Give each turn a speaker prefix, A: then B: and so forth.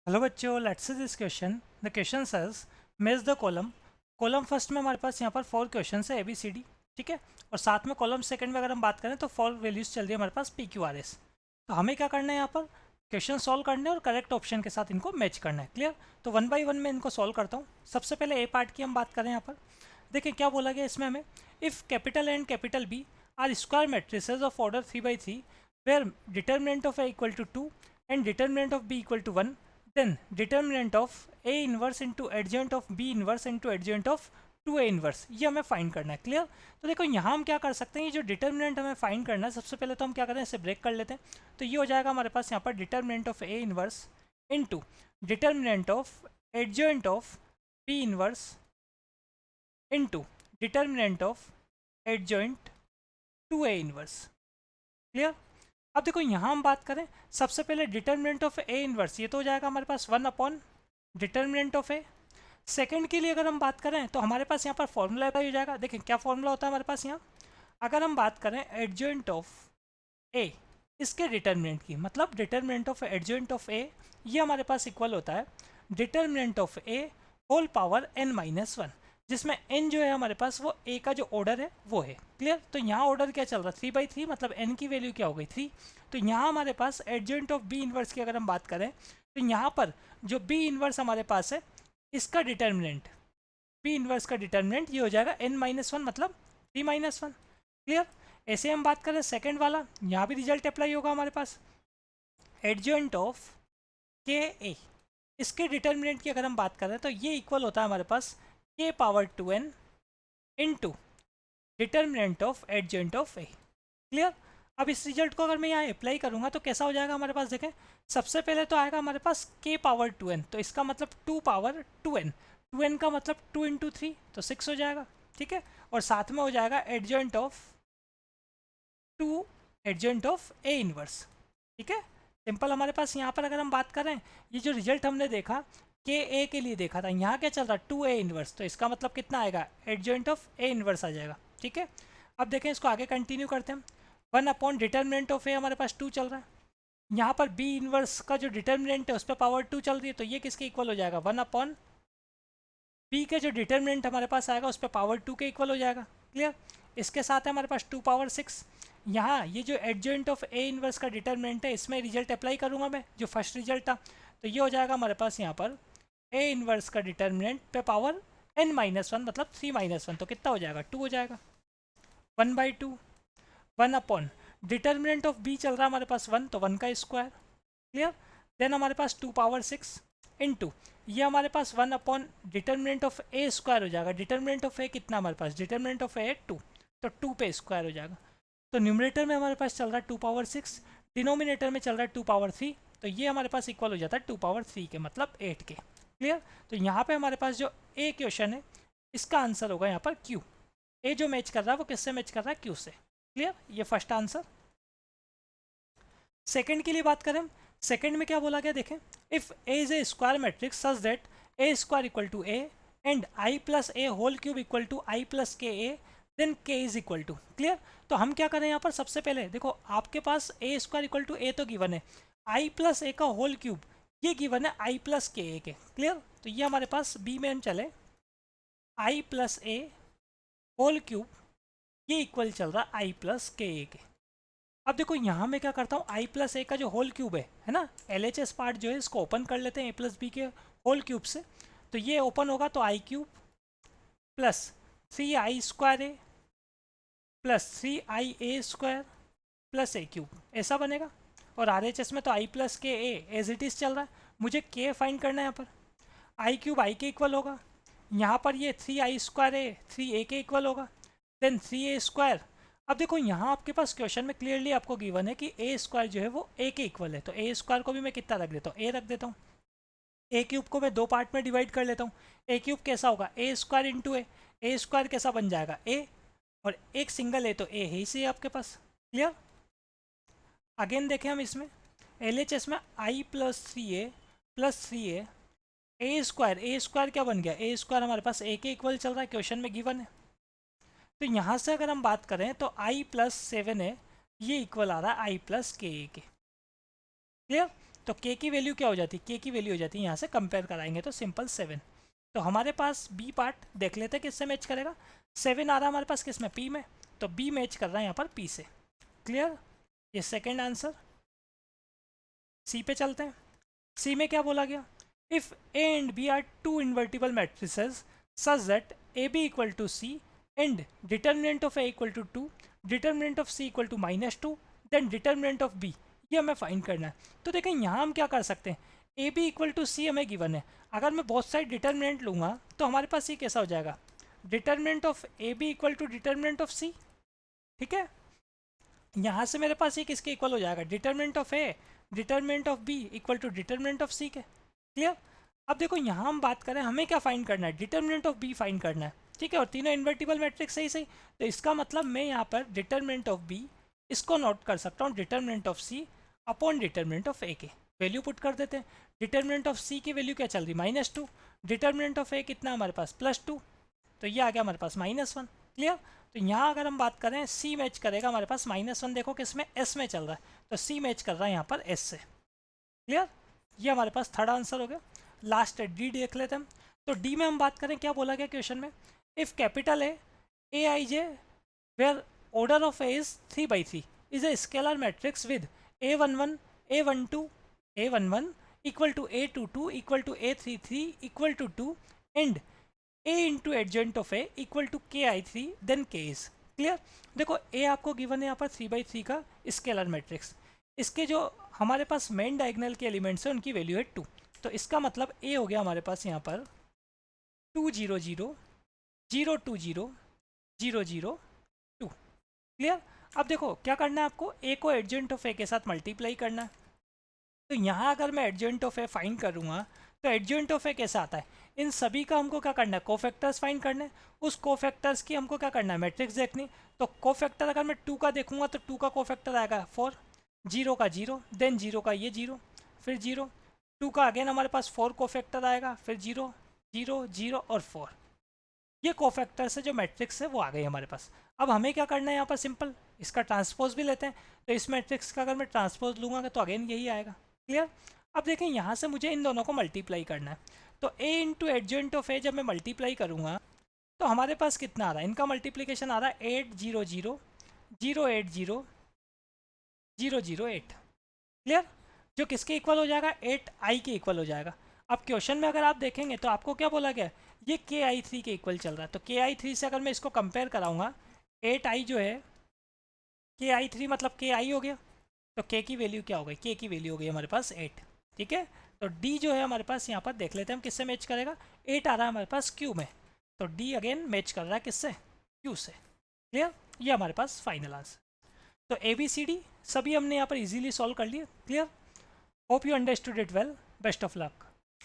A: Hello बच्चों, let's see this question. The question says मेज the column. Column first में हमारे पास यहाँ पर 4 क्वेश्चन है ABCD, ठीक है। और साथ में कॉलम सेकंड में अगर हम बात करें तो 4 वैल्यूज चल रही है हमारे पास PQRS। तो हमें क्या करना है, यहाँ पर क्वेश्चन सॉल्व करने और करेक्ट ऑप्शन के साथ इनको मैच करना है। क्लियर? तो वन बाई वन में इनको सॉल्व करता हूँ। सबसे पहले ए पार्ट की हम बात करें। यहाँ पर देखिए क्या बोला गया इसमें हमें। If capital and capital B are square matrices of order 3 by 3 where determinant of A equal to 2 and determinant of B equal to 1, then determinant of A inverse into adjoint of B inverse into adjoint of 2A inverse, ये हमें find करना है। Clear? तो देखो यहाँ हम क्या कर सकते हैं, ये जो डिटर्मिनेंट हमें फाइंड करना है, सबसे पहले तो हम क्या करें, इसे ब्रेक कर लेते हैं। तो ये हो जाएगा हमारे पास यहाँ पर determinant of A inverse into determinant of adjoint of B inverse into determinant of adjoint 2A inverse. Clear? अब देखो यहाँ हम बात करें, सबसे पहले डिटर्मिनेंट ऑफ ए इनवर्स, ये तो हो जाएगा हमारे पास 1 upon determinant of A. Second के लिए अगर हम बात करें तो हमारे पास यहाँ पर फॉर्मूला अप्लाई हो जाएगा। देखें क्या फॉर्मूला होता है हमारे पास यहाँ। अगर हम बात करें एडजॉइंट ऑफ ए, इसके डिटर्मिनेंट की, मतलब determinant of adjoint of A, ये हमारे पास इक्वल होता है determinant of A whole power n-1, जिसमें n जो है हमारे पास वो a का जो ऑर्डर है वो है। क्लियर? तो यहाँ ऑर्डर क्या चल रहा है, 3/3, मतलब n की वैल्यू क्या हो गई 3। तो यहाँ हमारे पास एडजॉइंट ऑफ b इनवर्स की अगर हम बात करें तो यहाँ पर जो b इनवर्स हमारे पास है, इसका डिटर्मिनेंट, b इनवर्स का डिटर्मिनेंट ये हो जाएगा n-1, मतलब 3-1। क्लियर? ऐसे हम बात करें सेकेंड वाला, यहाँ भी रिजल्ट अप्लाई होगा हमारे पास। एडजॉइंट ऑफ के ए, इसके डिटर्मिनेंट की अगर हम बात करें तो ये इक्वल होता है हमारे पास k power 2n into determinant of adjoint of A. Clear? अब इस रिजल्ट को अगर मैं यहाँ अप्लाई करूँगा तो कैसा हो जाएगा हमारे पास, देखें सबसे पहले तो आएगा हमारे पास k पावर 2n, तो इसका मतलब 2 पावर 2n, 2n का मतलब 2 इंटू 3, तो 6 हो जाएगा। ठीक है? और साथ में हो जाएगा adjoint of 2 adjoint of A inverse. ठीक है? सिंपल। हमारे पास यहाँ पर अगर हम बात करें, ये जो रिजल्ट हमने देखा के ए के लिए देखा था, यहाँ क्या चल रहा है 2A इनवर्स, तो इसका मतलब कितना आएगा, एडजॉइंट ऑफ ए इनवर्स आ जाएगा। ठीक है? अब देखें इसको आगे कंटिन्यू करते हैं। 1 अपॉन डिटर्मिनेंट ऑफ ए हमारे पास 2 चल रहा है, यहाँ पर बी इनवर्स का जो डिटर्मिनेंट है उस पर पावर 2 चल रही है, तो ये किसके इक्वल हो जाएगा, 1 अपॉन बी के जो डिटर्मिनेंट हमारे पास आएगा उस पर पावर 2 के इक्वल हो जाएगा। क्लियर? इसके साथ है हमारे पास 2 पावर 6। यहाँ ये जो एडजॉइंट ऑफ ए इनवर्स का डिटर्मिनेंट है, इसमें रिजल्ट अप्लाई करूँगा मैं, जो फर्स्ट रिजल्ट था, तो ये हो जाएगा हमारे पास यहाँ पर ए इनवर्स का डिटर्मिनेंट पे पावर n-1, मतलब 3-1, तो कितना हो जाएगा, 2 हो जाएगा। 1/2, 1 अपॉन डिटर्मिनेंट ऑफ बी चल रहा है हमारे पास 1, तो 1 का स्क्वायर। क्लियर? देन हमारे पास 2 पावर 6 इंटू ये हमारे पास 1 upon determinant of A square हो जाएगा। डिटर्मिनेंट ऑफ ए कितना हमारे पास, डिटर्मिनेंट ऑफ ए 2, तो 2 पे स्क्वायर हो जाएगा। तो न्यूमरेटर में हमारे पास चल रहा है 2 पावर 6, डिनोमिनेटर में चल रहा है 2 पावर 3, तो ये हमारे पास इक्वल हो जाता है 2 पावर 3 के, मतलब 8 के। क्लियर? तो यहाँ पे हमारे पास जो ए क्वेश्चन है, इसका आंसर होगा यहाँ पर क्यू। ए जो मैच कर रहा है वो किससे मैच कर रहा है, क्यू से। क्लियर? ये फर्स्ट आंसर। सेकंड के लिए बात करें, सेकंड में क्या बोला गया देखें, if A is a square matrix such that A square equal to A and I plus A whole cube equal to I plus K A, then K is equal to. Clear? तो हम क्या करें यहाँ पर, सबसे पहले देखो आपके पास ए स्क्वायर इक्वल टू ए तो गिवन है, आई प्लस ए का होल क्यूब ये गिवन है आई प्लस के ए के। क्लियर? तो ये हमारे पास बी में हम चले, आई प्लस ए होल क्यूब ये इक्वल चल रहा है आई प्लस के ए के। अब देखो यहाँ मैं क्या करता हूँ, आई प्लस ए का जो होल क्यूब है ना, LHS पार्ट जो है इसको ओपन कर लेते हैं ए प्लस बी के होल क्यूब से। तो ये ओपन होगा तो आई क्यूब प्लस 3i स्क्वायर ए प्लस 3ia स्क्वायर प्लस ए क्यूब, ऐसा बनेगा। और RHS में तो आई plus K A as it is चल रहा है, मुझे के फाइंड करना है। यहाँ पर आई क्यूब आई के इक्वल होगा, यहाँ पर ये 3i स्क्वायर ए 3a के इक्वल होगा, देन 3a स्क्वायर। अब देखो यहाँ आपके पास क्वेश्चन में क्लियरली आपको गिवन है कि ए स्क्वायर जो है वो ए के इक्वल है, तो ए स्क्वायर को भी मैं कितना रख देता हूँ, ए रख देता हूँ। ए क्यूब को मैं 2 पार्ट में डिवाइड कर लेता हूँ। ए क्यूब कैसा होगा, ए स्क्वायर इंटू ए स्क्वायर कैसा बन जाएगा ए, और एक सिंगल ए तो ए है ही से आपके पास। क्लियर? अगेन देखें हम इसमें LHS में आई प्लस 3a प्लस 3a ए स्क्वायर क्या बन गया, ए स्क्वायर हमारे पास ए के इक्वल चल रहा है, क्वेश्चन में गिवन है। तो यहाँ से अगर हम बात करें तो आई प्लस 7 है, ये इक्वल आ रहा है आई प्लस के ए के। क्लियर? तो के की वैल्यू क्या हो जाती है, के की वैल्यू हो जाती है यहाँ से कंपेयर कराएंगे तो सिंपल 7। तो हमारे पास बी पार्ट देख लेते हैं किससे मैच करेगा। 7 आ रहा है हमारे पास किस में, पी में, तो बी मैच कर रहा है यहाँ पर पी से। क्लियर, ये सेकेंड आंसर। सी पे चलते हैं। सी में क्या बोला गया, if A and B are two invertible matrices such that A B equal to C and determinant of A equal to 2, determinant of C equal to -2, then determinant of B, ये हमें find करना है। तो देखें यहाँ हम क्या कर सकते हैं, ए बी इक्वल टू सी हमें गिवन है, अगर मैं बहुत सारे डिटर्मिनेंट लूँगा तो हमारे पास ये कैसा हो जाएगा, determinant of A B equal to determinant of C. ठीक है, यहाँ से मेरे पास ये किसके इक्वल हो जाएगा, determinant of A determinant of B equal to determinant of C के। क्लियर, अब देखो यहाँ हम बात करें हमें क्या फाइंड करना है, डिटर्मिनेंट ऑफ बी फाइंड करना है। ठीक है, और तीनों इन्वर्टिबल मैट्रिक्स सही सही, तो इसका मतलब मैं यहाँ पर डिटर्मिनेंट ऑफ बी इसको नोट कर सकता हूँ determinant of C upon determinant of A के, वैल्यू पुट कर देते हैं। डिटर्मिनेंट ऑफ सी की वैल्यू क्या चल रही, -2, डिटर्मिनेंट ऑफ ए कितना हमारे पास +2, तो ये आ गया हमारे पास -1। क्लियर, तो यहाँ अगर हम बात करें सी मैच करेगा हमारे पास -1, देखो किस में, एस में चल रहा है, तो सी मैच कर रहा है यहाँ पर एस से। क्लियर, ये हमारे पास थर्ड आंसर हो गया। लास्ट है डी, देख लेते हैं हम। तो डी में हम बात करें क्या बोला गया क्वेश्चन में, if capital A I J where order of A is 3/3 is a scalar matrix with A11 A12 A11 equal to A22 equal to A33 equal to 2 and A into adjoint of A equal to KI3 then K is. Clear, देखो ए आपको given है यहाँ पर 3/3 का scalar matrix, इसके जो हमारे पास मेन डायगोनल के एलिमेंट्स हैं उनकी वैल्यू है 2, तो इसका मतलब ए हो गया हमारे पास यहाँ पर 2 0 0 0 2 0 0 0 2। क्लियर, अब देखो क्या करना है आपको, ए को एडजेंट ऑफ ए के साथ मल्टीप्लाई करना है। तो यहाँ अगर मैं एडजेंट ऑफ ए फाइंड करूँगा तो एडजेंट ऑफ ए कैसा आता है, इन सभी का हमको क्या करना है, कोफैक्टर्स फाइंड करने हैं, उस कोफैक्टर्स की हमको क्या करना है, मैट्रिक्स देखनी। तो कोफैक्टर अगर मैं 2 का देखूंगा तो 2 का कोफैक्टर आएगा 4, 0 का 0, देन 0 का ये 0, फिर 0, 2 का अगेन हमारे पास 4 कोफैक्टर आएगा, फिर 0 0 0 और 4, ये कोफैक्टर से जो मैट्रिक्स है वो आ गई हमारे पास। अब हमें क्या करना है यहाँ पर, सिंपल इसका ट्रांसपोज भी लेते हैं, तो इस मैट्रिक्स का अगर मैं ट्रांसपोज लूँगा तो अगेन यही आएगा। क्लियर, अब देखें यहाँ से मुझे इन दोनों को मल्टीप्लाई करना है, तो ए इंटू एडजेंट ऑफ ए जब मैं मल्टीप्लाई करूँगा तो हमारे पास कितना आ रहा है, इनका मल्टीप्लिकेशन आ रहा है 8 0 0 0 8 0 0 0 8। क्लियर, जो किसके इक्वल हो जाएगा, 8i के इक्वल हो जाएगा। अब क्वेश्चन में अगर आप देखेंगे तो आपको क्या बोला गया, ये KI3 के इक्वल चल रहा है, तो KI3 से अगर मैं इसको कंपेयर कराऊंगा, 8i जो है KI3 मतलब KI हो गया, तो K की वैल्यू क्या हो गई, K की वैल्यू हो गई हमारे पास 8। ठीक है, तो D जो है हमारे पास यहाँ पर देख लेते हैं हम किससे मैच करेगा, 8 आ रहा है हमारे पास Q में, तो D अगेन मैच कर रहा है किससे, Q से। क्लियर, ये हमारे पास फाइनल आंसर। तो ABCD सभी हमने यहाँ पर इजीली सॉल्व कर लिए। Clear, hope you understood it well, best of luck.